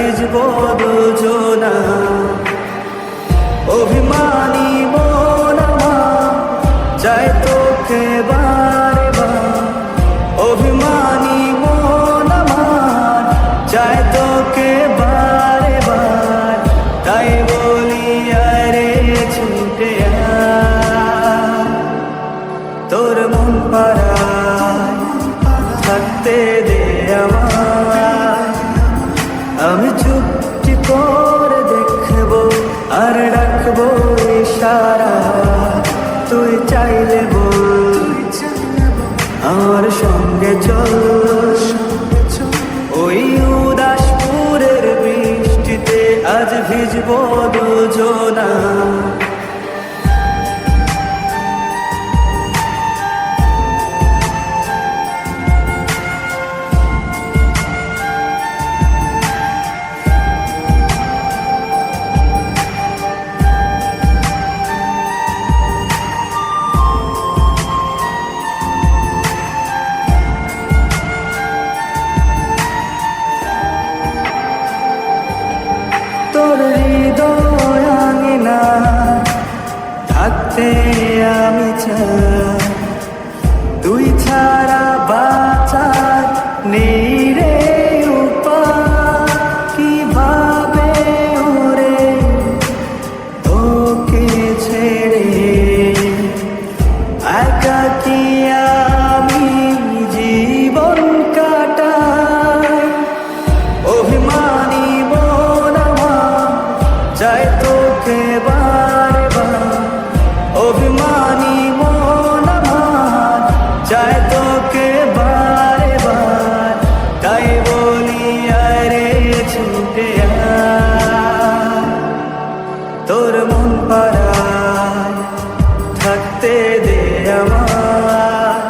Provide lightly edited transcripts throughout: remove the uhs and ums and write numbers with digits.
ভিজবো দুজনা। অভিমানী মন আমার চাই তোকে বারে বার, অভিমানী মন আমার চাই তোকে বারে বার। তাই বলি আরে ছুটে আয়, তোর মন পাড়ায় থাকতে দে আমায়। আমি চুপটি করে দেখবো আর রাখবো ইশারা, তুই চাইলে বল আমার সঙ্গে চল। ওই উদাসপুরের বৃষ্টিতে আজ ভিজবো দুজনা। তোর হৃদয় আঙিনা থাকতে আমি চাই, তুই ছাড়া বাঁচার নেই রে উপায়। কিভাবে ওরে তোকে ছেড়ে একাকী আমি জীবন কাটাই। অভিমানী মন আমার চাই তোকে বারে বার, অভিমানী মন আমার চাই তোকে বারে বার। তাই বলি আরে ছুটে আয়, তোর মন পাড়ায় থাকতে দে আমায়।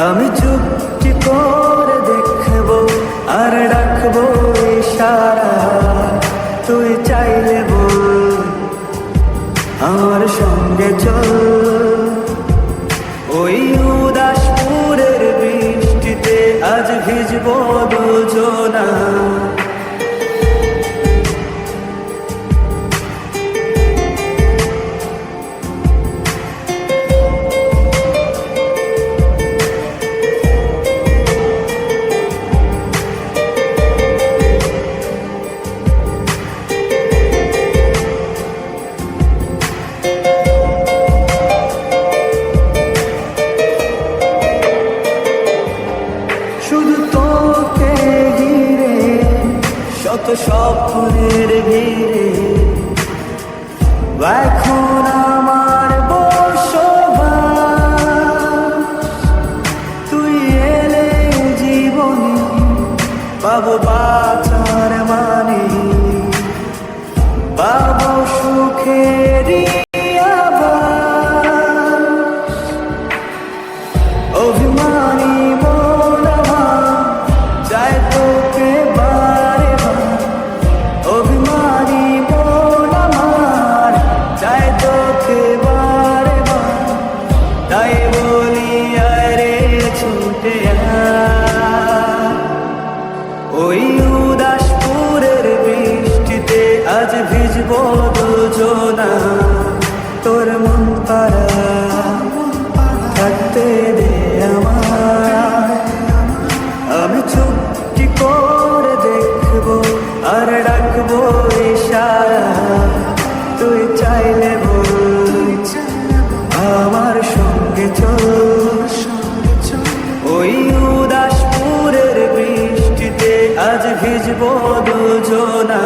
আমি চুপটি করে দেখবো আর রাখবো ইশারা, তুই চাইলে বল আমার সঙ্গে চল। ওই উদাসপুরের বৃষ্টিতে আজ ভিজবো দুজনা। শুধু তোকে ঘিরে শত স্বপ্নের ভিড়ে এখন আমার বসবাস। তুই এলে জীবনে পাবো বাঁচার মানে, পাবো সুখেরই আভাস। অভিমানী মন আমার চাই তোকে বারে বার, অভিমানী মন আমার চাই তোকে বারে বার। তাই বলি আরে ছুটে আয়, ওই উদাসপুরের বৃষ্টিতে আজ ভিজবো দুজনা। তোর মন পাড়ায় থাকতে দে আমায়। আমি চুপটি করে দেখবো আর রাখবো ইশারা, তুই চাইলে বল আমার সঙ্গে চল। ওই উদাসপুরের বৃষ্টিতে আজ ভিজবো দুজনা।